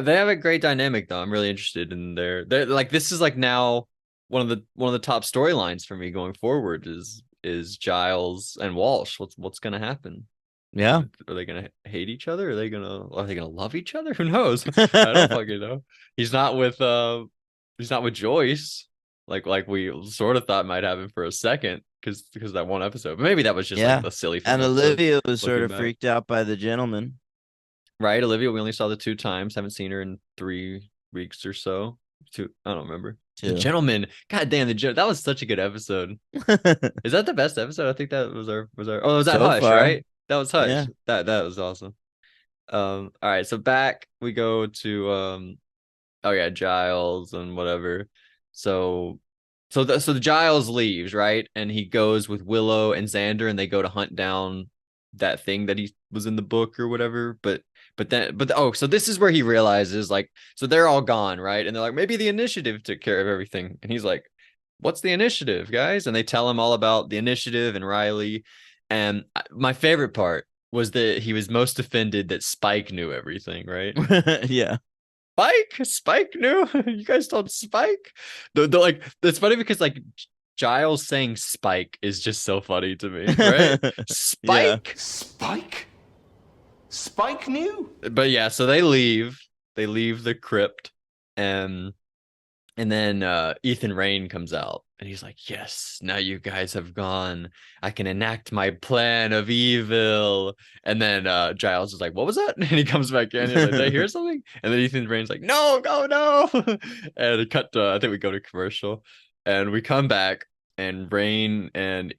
They have a great dynamic though. I'm really interested in they're like this is like now one of the top storylines for me going forward is is Giles and Walsh. What's gonna happen? Yeah. Are they gonna hate each other? Are they gonna love each other? Who knows? I don't fucking know. He's not with Joyce, like we sort of thought might happen for a second, because that one episode. But maybe that was just like Yeah. the silly And first episode. Olivia was sort Looking of back, freaked out by the gentleman right? Olivia, we only saw the 2 times. Haven't seen her in 3 weeks or so. I don't remember. The too. gentleman. God damn, that was such a good episode. Is that the best episode? I think that was our. Oh, was that So Hush, far. right? That was Yeah. Hush. That was awesome. All right, so back we go to oh yeah, Giles and whatever. So so the Giles leaves, right? And he goes with Willow and Xander, and they go to hunt down that thing that he was in the book or whatever. But so this is where he realizes, like, so they're all gone, right? And they're like, maybe the initiative took care of everything. And he's like, what's the initiative, guys? And they tell him all about the initiative and Riley. And my favorite part was that he was most offended that Spike knew everything, right? Yeah. Spike knew. You guys told Spike. The like it's funny because like Giles saying Spike is just so funny to me, right? Yeah. Spike. Spike? Spike knew? But yeah, so they leave. They leave the crypt, and then Ethan Rain comes out and he's like, yes, now you guys have gone. I can enact my plan of evil. And then Giles is like, what was that? And he comes back in. He's like, did I hear something? And then Ethan Rain's like, no, go, no. And it cut to, I think we go to commercial. And we come back and Rain and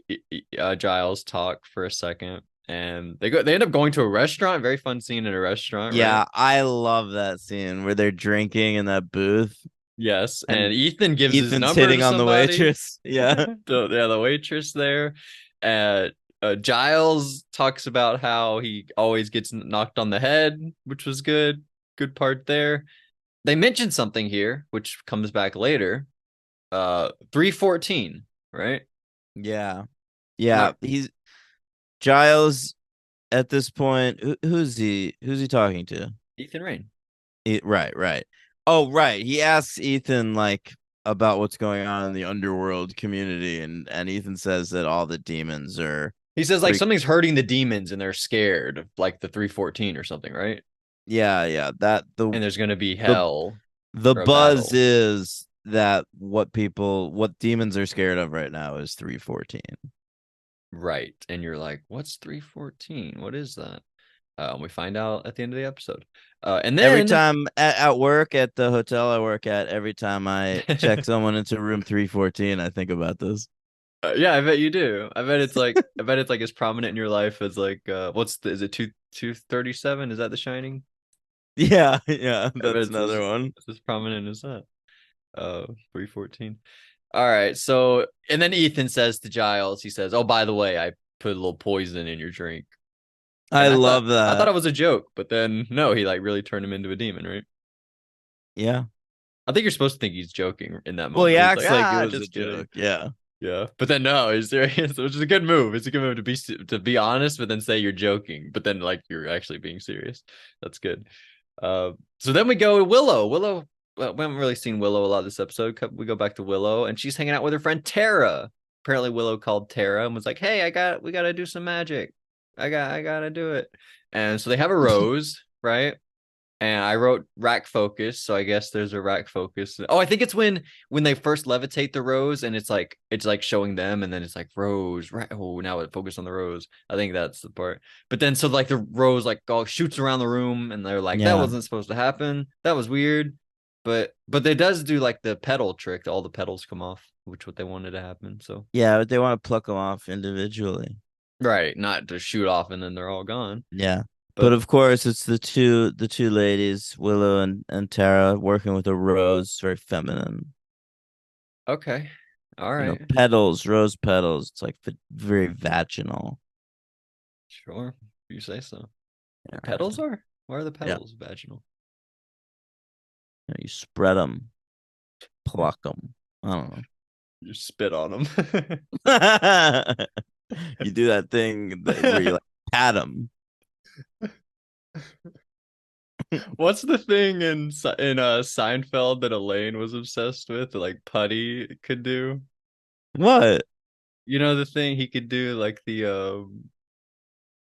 Giles talk for a second. And they end up going to a restaurant. Very fun scene in a restaurant, Yeah, right? I love that scene where they're drinking in that booth Yes, and and Ethan gives his Ethan's number hitting to on the somebody. waitress. Yeah. The waitress there. Giles talks about how he always gets knocked on the head, which was good. Good part there. They mentioned something here, which comes back later. 314, right? Yeah. Yeah. Not He's Giles at this point. Who's he talking to? Ethan Rain. Right, right. Oh, right. He asks Ethan like about what's going on in the underworld community, and Ethan says that all the demons are He says like freak. something's hurting the demons and they're scared, like the 314 or something, right? Yeah, yeah. That And there's gonna be the hell the or a buzz battle. is that what demons are scared of right now is 314. Right. And you're like, what's 314? What is that? We find out at the end of the episode. And Every then time at work at the hotel I work at, every time I check someone into room 314, I think about this. yeah, I bet you do. I bet it's like as prominent in your life as like is it 237? Is that The Shining? Yeah, yeah, I bet that's another one. it's as prominent as that. 314. All right. So and then Ethan says to Giles, he says, oh, by the way, I put a little poison in your drink. I And love I thought that. it was a joke, but then no, he like really turned him into a demon, right? Yeah. I think you're supposed to think he's joking in that Well, he moment. He's like, acts like it was a just kidding. joke. Yeah. Yeah, but then no, he's serious, which is a good move. It's a good move to be honest, but then say you're joking, but then like you're actually being serious. That's good. So then we go to Willow. Well, we haven't really seen Willow a lot this episode. We go back to Willow, and she's hanging out with her friend Tara. Apparently, Willow called Tara and was like, "Hey, we gotta do some magic. I gotta do it." And so they have a rose, right? And I wrote rack focus, so I guess there's a rack focus. Oh, I think it's when they first levitate the rose, and it's like showing them, and then it's like rose. Right? Oh, now it focused on the rose. I think that's the part. But then so like the rose like all shoots around the room, and they're like that Yeah. wasn't supposed to happen. That was weird. But they does do like the petal trick. All the petals come off, which what they wanted to happen. So Yeah, but they want to pluck them off individually. right, not to shoot off and then they're all gone. Yeah. But But of course it's the two ladies, Willow and Tara, working with a rose, very feminine. okay, all right, Petals, rose petals. It's like very vaginal. sure, you say so. The Yeah. petals are? Why are the Yeah. petals vaginal? You spread them, pluck them. I don't You spit on them. know. You do that thing where you like pat them. What's the thing in Seinfeld that Elaine was obsessed with that like Putty could do? What? You know the thing he could do, like the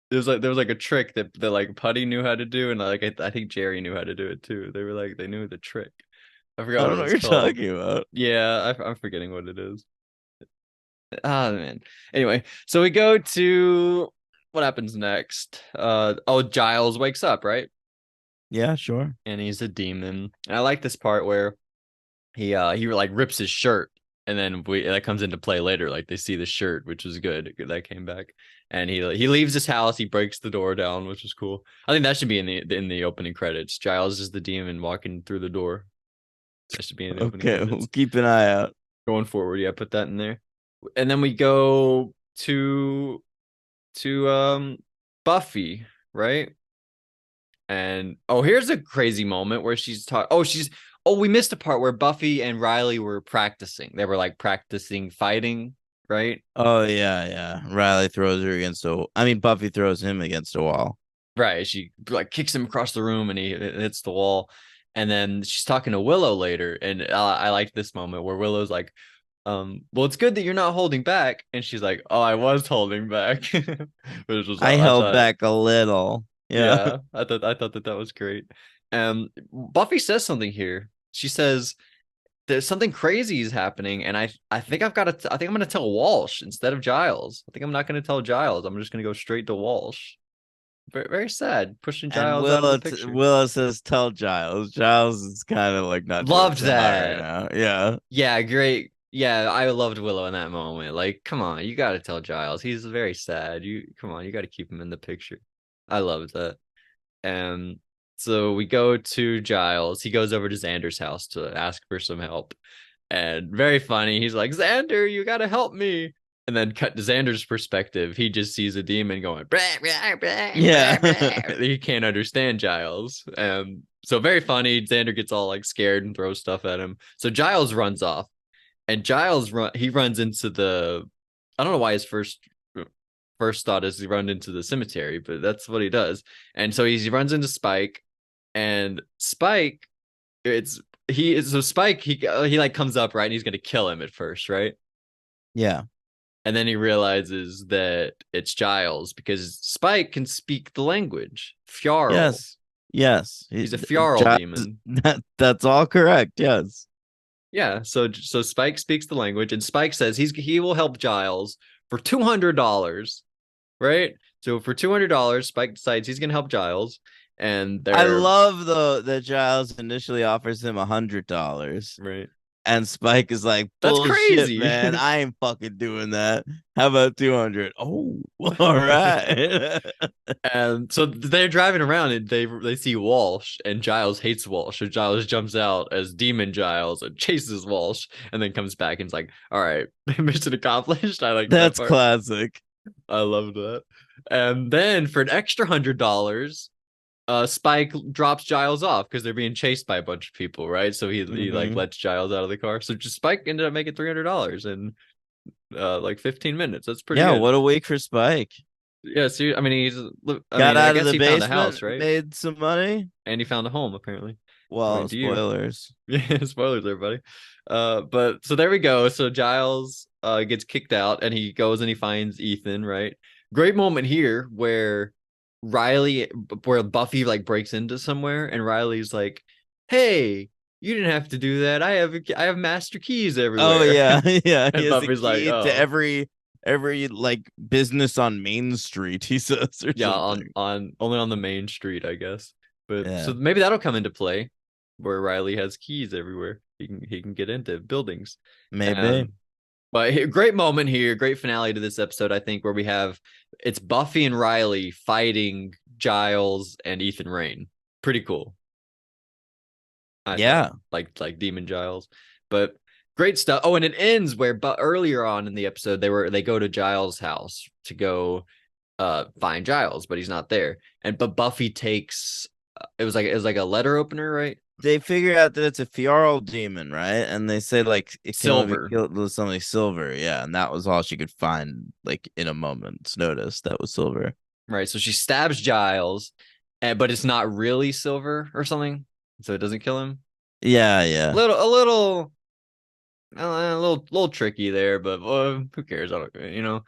there was like a trick that like Putty knew how to do, and like I think Jerry knew how to do it too. They were like they knew the trick. I I forgot what don't it know what was you're called. talking about. Yeah, I'm forgetting what it is. Ah man. Anyway, so we go to what happens next? Oh, Giles wakes up, right? Yeah, sure. And he's a demon. And I like this part where he like rips his shirt, and then that comes into play later. Like they see the shirt, which was good. That came back, and he leaves his house. He breaks the door down, which is cool. I think that should be in the opening credits. Giles is the demon walking through the door. That should be in the opening Okay, we'll credits. keep an eye out. Going forward, yeah, put that in there. And then we go to Buffy, right? And oh, here's a crazy moment where she's talking. Oh, we missed a part where Buffy and Riley were practicing. They were like practicing fighting, right? Oh yeah, yeah. Riley throws her against a. I mean, Buffy throws him against a wall. Right. She like kicks him across the room and he hits the wall. And then she's talking to Willow later, and I liked this moment where Willow's like, well, it's good that you're not holding back, and she's like, oh, I was holding back, which was I I held thought, back a little. Yeah. yeah, I thought that was great. Buffy says something here. She says there's something crazy is happening, and I think I think I'm gonna tell Walsh instead of Giles. I think I'm not gonna tell Giles. I'm just gonna go straight to Walsh. Very, very sad, pushing And Giles out of the picture. Willow says, "Tell Giles." Giles is kind of like not doing Loved so hot right that. now. Yeah. Yeah, great. Yeah, I loved Willow in that moment. Like, come on, you got to tell Giles. He's very sad. You come on, you got to keep him in the picture. I loved that. And so we go to Giles. He goes over to Xander's house to ask for some help. And very funny. He's like, Xander, you got to help me. And then cut to Xander's perspective. He just sees a demon going, "Blah, blah, blah, blah, Yeah. blah." He can't understand Giles. So very funny. Xander gets all like scared and throws stuff at him. So Giles runs off, and he runs into the. I don't know why his first thought is he run into the cemetery, but that's what he does. And so he runs into Spike, and Spike, it's he is so Spike he like comes up, right, and he's gonna kill him at first, right? Yeah. And then he realizes that it's Giles because Spike can speak the language. Fjarl. Yes. Yes. He's a Fjarl Giles, demon. that's all correct. Yes. Yeah, so Spike speaks the language, and Spike says he will help Giles for $200, right? So for $200, Spike decides he's gonna help Giles, and I they're love though that Giles initially offers him $100. right. And Spike is like, That's bullshit, crazy. man. I ain't fucking doing that. How about 200? Oh, all right. And so they're driving around and they see Walsh, and Giles hates Walsh. So Giles jumps out as Demon Giles and chases Walsh, and then comes back and is like, all right, mission accomplished. I like that That's part. classic. I love that. And then for an extra $100, Spike drops Giles off because they're being chased by a bunch of people, right? So he like Mhm. lets Giles out of the car. So just Spike ended up making $300 in like 15 minutes. That's pretty Yeah, good. what a week for Spike. Yeah, so I mean Got I out of guess the he found a house, basement, right? made some money. And he found a home apparently, Well, according to you. spoilers. Yeah, spoilers, everybody. But so there we go. So Giles gets kicked out, and he goes and he finds Ethan, right? Great moment here where where Buffy like breaks into somewhere, and Riley's like, "Hey, you didn't have to do that. I have master keys Oh everywhere." yeah, yeah. He And has a Buffy's like, key to "Oh, every like business on Main Street, he says, or yeah, something. on only on the main street, I guess." But Yeah. so maybe that'll come into play, where Riley has keys everywhere. He can get into buildings. Maybe. Um, but great moment here, great finale to this episode, I think, where we have it's Buffy and Riley fighting Giles and Ethan Rain. Pretty cool. I thought Yeah. like Demon Giles, but great stuff. Oh, and it ends where but earlier on in the episode they go to Giles' house to go find Giles, but he's not there. But Buffy takes it was like a letter opener, right? They figure out that it's a Fjarl demon, right? And they say like it can only be Silver. killed with something silver. Yeah, and that was all she could find, like in a moment's notice. That was silver. Right. So she stabs Giles, but it's not really silver or something. So it doesn't kill him. Yeah, yeah. A little a little tricky there, but who cares? I don't,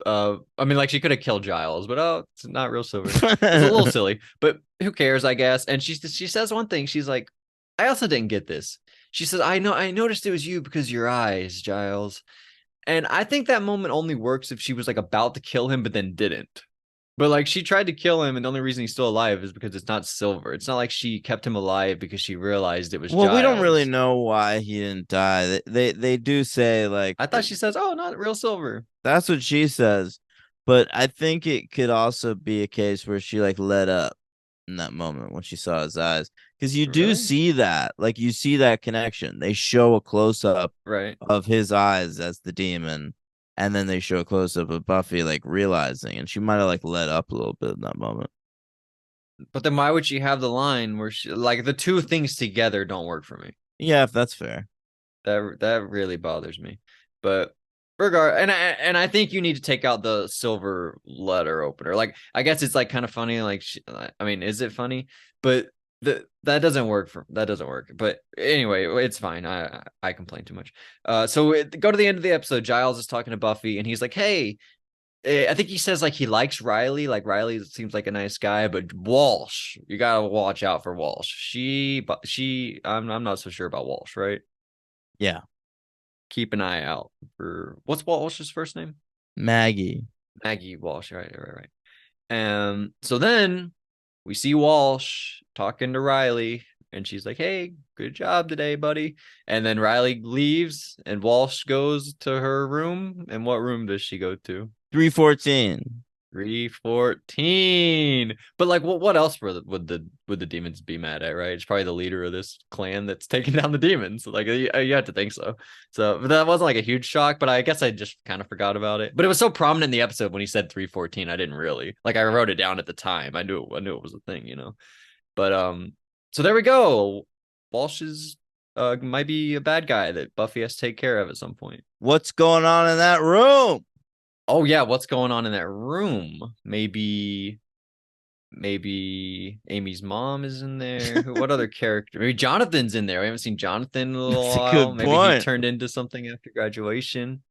I mean, like she could have killed Giles, but it's not real Silver. It's a little silly, but who cares, I guess. And she says one thing. She's like, I also didn't get this. She says, I noticed it was you because of your eyes, Giles. And I think that moment only works if she was like about to kill him, but then didn't. But like she tried to kill him, and the only reason he's still alive is because it's not Silver. It's not like she kept him alive because she realized it was Well, we don't really Giles. know why he didn't die. They do say like I thought she says, "Oh, not real Silver." that's what she says, but I think it could also be a case where she like let up in that moment when she saw his eyes, because you do Really? see that, like you see that connection. They show a close up Right. of his eyes as the demon, and then they show a close up of Buffy like realizing, and she might have like let up a little bit in that moment. But then why would she have the line where she like the two things together don't work for me? Yeah, if that's fair. That really bothers me. But and I think you need to take out the Silver letter opener. Like I guess it's like kind of funny. Like I mean, is it funny? But that doesn't work. But anyway, it's fine. I complain too much. So go to the end of the episode. Giles is talking to Buffy, and he's like, "Hey." I think he says like he likes Riley. Like Riley seems like a nice guy, but Walsh, you gotta watch out for Walsh. I'm not so sure about Walsh, right? Yeah. Keep an eye out for what's Walsh's first name? Maggie. Maggie Walsh, right. And so then we see Walsh talking to Riley, and she's like, "Hey, good job today, buddy." And then Riley leaves, and Walsh goes to her room. And what room does she go to? 314. 314. But like what else would the demons be mad at, right? It's probably the leader of this clan that's taking down the demons. Like you have to think so. So but that wasn't like a huge shock, but I guess I just kind of forgot about it. But it was so prominent in the episode when he said 314, I didn't really like I wrote it down at the time. I knew it was a thing. But so there we go. Walsh is might be a bad guy that Buffy has to take care of at some point. What's going on in that room? Oh yeah, what's going on in that room? Maybe Amy's mom is in there. What other character? Maybe Jonathan's in there. We haven't seen Jonathan in a little That's a while. good Maybe he point. turned into something after graduation.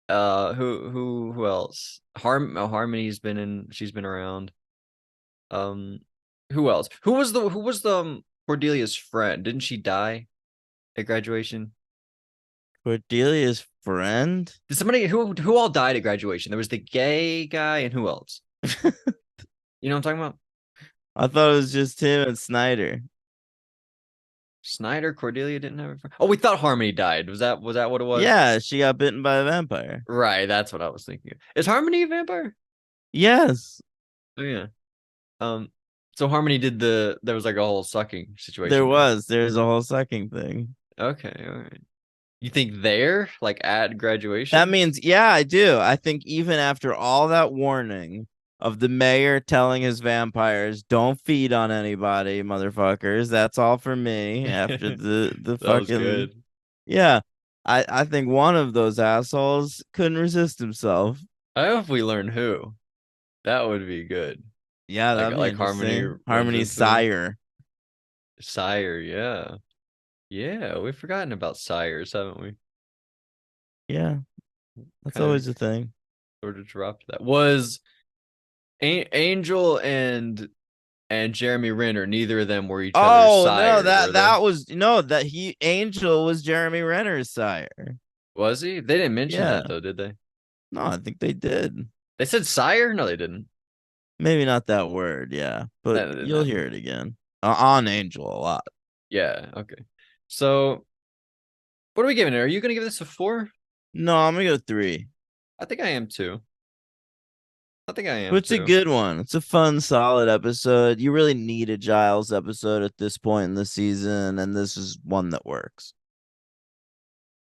Who else? Harmony's been in. She's been around. Um, who else? Who was the Cordelia's friend? Didn't she die at graduation? Cordelia's friend? Did somebody who all died at graduation? There was the gay guy and who else? You know what I'm talking about? I thought it was just him and Snyder. Snyder, Cordelia didn't have a friend. Oh, we thought Harmony died. Was that what it was? Yeah, she got bitten by a vampire. Right, that's what I was thinking. Is Harmony a vampire? Yes, Oh yeah. Um, so Harmony did there was like a whole sucking there situation there. was. There's a whole sucking thing. Okay, all right. You think there, like at That graduation? means, yeah, I do. I think even after all that warning of the mayor telling his vampires, don't feed on anybody, motherfuckers. That's all for me. After That the was fucking, good. yeah, I think one of those assholes couldn't resist himself. I hope we learn who. That would be good. Yeah, Like that'd be like Harmony interesting. runs Harmony's into him. sire. Sire, yeah. Yeah, we've forgotten about sires, haven't we? Yeah, that's Kind of always a thing. sort of dropped that. Was Angel and Jeremy Renner, neither of them were each other's Oh no, sire, were that they? that was no that he Angel was Jeremy Renner's sire. Was he? They didn't mention Yeah, that though, did they? no, I think they did. They said sire? No, they didn't. Maybe not that word, yeah, but That didn't you'll happen. hear it again on Angel a lot. Yeah, okay. So what are we giving it? Are you gonna give this a 4? No, I'm gonna go 3. I think I am too. I think I But am it's a too. good one. It's a fun, solid episode. You really need a Giles episode at this point in the season, and this is one that works.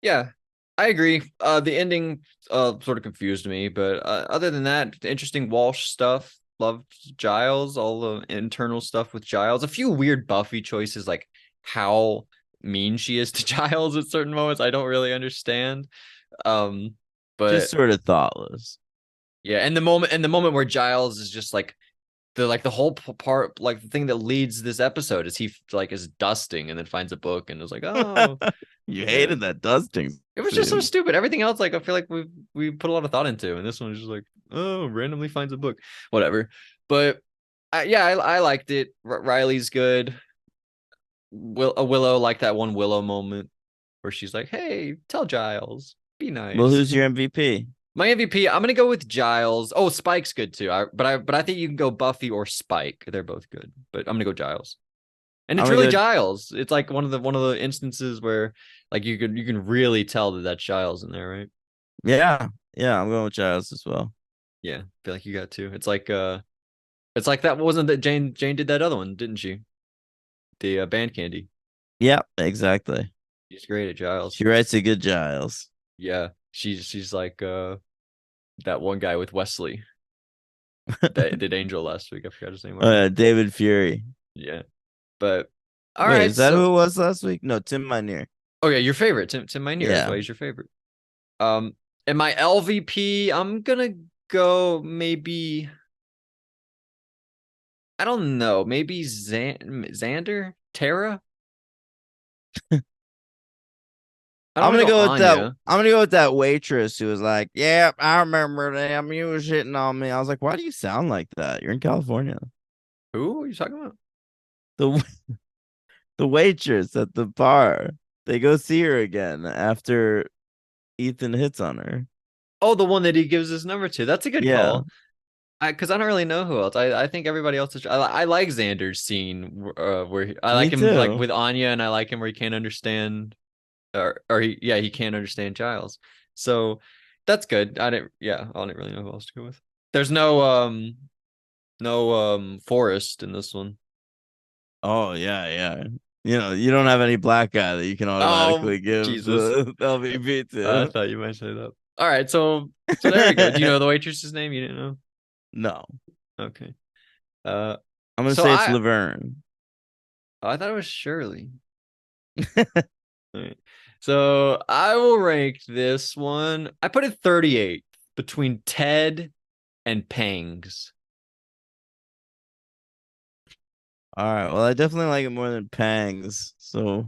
Yeah, I agree. The ending sort of confused me, but other than that, interesting Walsh stuff. Loved Giles, all the internal stuff with Giles. A few weird Buffy choices, like how mean she is to Giles at certain moments. I don't really understand. Um, Just but sort of thoughtless. yeah, and the moment where Giles is just like the whole part, like the thing that leads this episode is he like is dusting and then finds a book and is like, oh You yeah. hated that dusting It was just so scene. stupid. Everything else, like I feel like we put a lot of thought into, and this one was just like, oh, randomly finds a book, whatever. But yeah, I liked it. Riley's good. Willow, like that one Willow moment where she's like, "Hey, tell Giles, be Well, nice." who's your MVP? My MVP, I'm gonna go with Giles. Oh, Spike's good too. But I think you can go Buffy or Spike. They're both good, but I'm gonna go Giles. And I'm it's gonna really go. Giles. It's like one of the instances where like you can really tell that that's Giles in there, right? Yeah, yeah, I'm going with Giles as well. Yeah, I feel like you got to. It's like that wasn't that Jane did that other one, didn't she? The band candy. Yeah, exactly. She's great at Giles. She writes a good Giles. Yeah, she's like that one guy with Wesley that did Angel last week. I forgot his name already. David Fury. Yeah, but all Wait, right. is that So who it was last week? No, Tim Minear. okay, your favorite Tim Minear. That's Yeah. why he's your favorite. And my LVP, I'm gonna go maybe. I don't know. Maybe Xander, Tara. I don't I'm want gonna to go go with that. Anya. I'm gonna go with that waitress who was like, "Yeah, I remember them. You was hitting on me." I was like, "Why do you sound like that? You're in California." Who are you talking about? The the waitress at the bar. They go see her again after Ethan hits on her. Oh, the one that he gives his number to. That's a good Yeah, call. Because I don't really know who else. I think everybody else is. I like Xander's scene I me like him like too. with Anya, and I like him where he can't understand or he can't understand Giles. So that's good. I didn't really know who else to go with. There's no Forest in this one. Oh yeah, yeah. You don't have any black guy that you can Oh automatically give Jesus. the LVP I to. thought you might say that. All right, so there we go. Do you know the waitress's name? You didn't know? No, Okay. Uh I'm gonna so say it's Laverne. I thought it was Shirley. All right. So I will rank this one. I put it 38 between Ted and Pangs. All right. Well, I definitely like it more than Pangs. So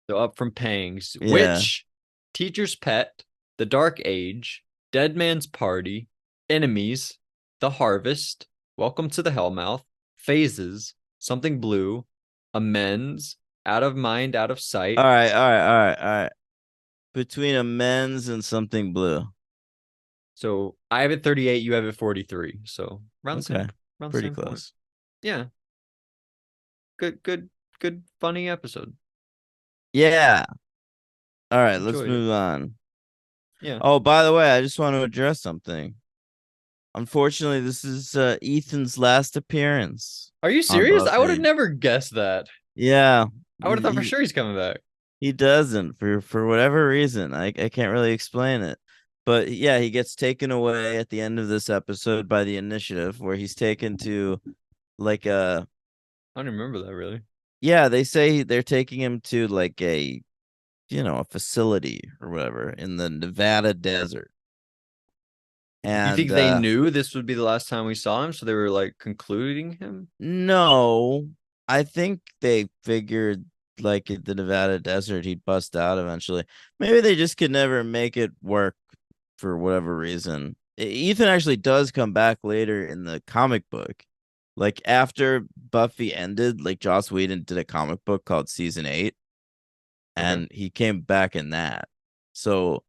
So up from Pangs. yeah. Witch, Teacher's Pet, The Dark Age, Dead Man's Party, Enemies, The Harvest, Welcome to the Hellmouth, Phases, Something Blue, Amends, Out of Mind, Out of All Sight. right. All right. All right. All right. Between a men's and something blue. So I have it 38, you have it 43. So Okay. around the Pretty same point. close. Yeah. Good funny episode. Yeah. All right. Let's Enjoyed it. move on. Yeah. Oh, by the way, I just want to address something. Unfortunately, this is Ethan's last appearance Are you on serious? I would have Buffy. never guessed that. Yeah. I would have thought for He, sure he's coming back. he doesn't for whatever reason. I can't really explain it. But yeah, he gets taken away at the end of this episode by the initiative where he's taken to like a I don't remember that really. yeah, they say they're taking him to like a facility or whatever in the Nevada desert. Do you think And they knew this would be the last time we saw him, so they were like concluding him? no, I think they figured like at the Nevada desert he'd bust out eventually. Maybe they just could never make it work for whatever reason. Ethan actually does come back later in the comic book. Like after Buffy ended, like Joss Whedon did a comic book called Season 8, Okay. and he came back in that. So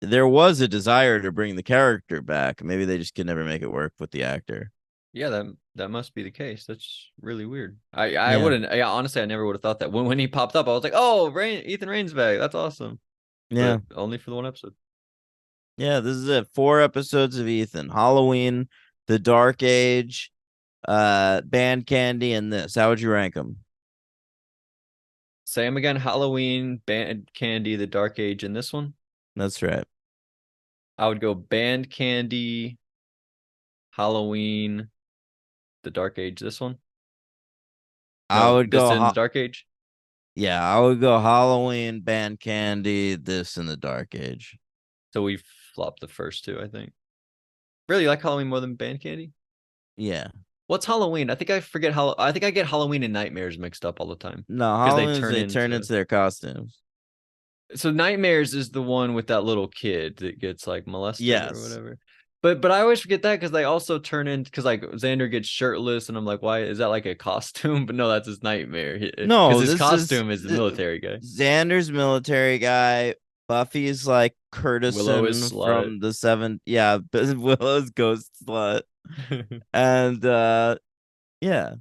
there was a desire to bring the character back. Maybe they just could never make it work with the actor. Yeah, that must be the case. That's really weird. I Yeah. wouldn't. Yeah, honestly, I never would have thought that. When he popped up, I was like, oh, Ethan Rain's back. That's awesome. Yeah. But only for the one episode. Yeah, this is it. 4 episodes of Ethan. Halloween, The Dark Age, Band Candy, and this. How would you rank them? Sam again, Halloween, Band Candy, The Dark Age, in this one. That's right. I would go Band Candy, Halloween, The Dark Age, this one. I No, would this go in The Dark Age. yeah, I would go Halloween, Band Candy, this in the Dark Age. So we flopped the first two, I think. Really, you like Halloween more than Band Candy? Yeah. What's Halloween? I think I forget how. I think I get Halloween and Nightmares mixed up all the time No, because Halloween is they turn into their costumes. So Nightmares is the one with that little kid that gets like molested or Yes. whatever. But I always forget that because they also turn in because like Xander gets shirtless and I'm like, why is that like a costume? But no, that's his nightmare. No, Because his this costume is the military guy. Xander's military guy. Buffy's like Willow is Curtison slut. from the seventh. Yeah, Willow's ghost slut. And yeah.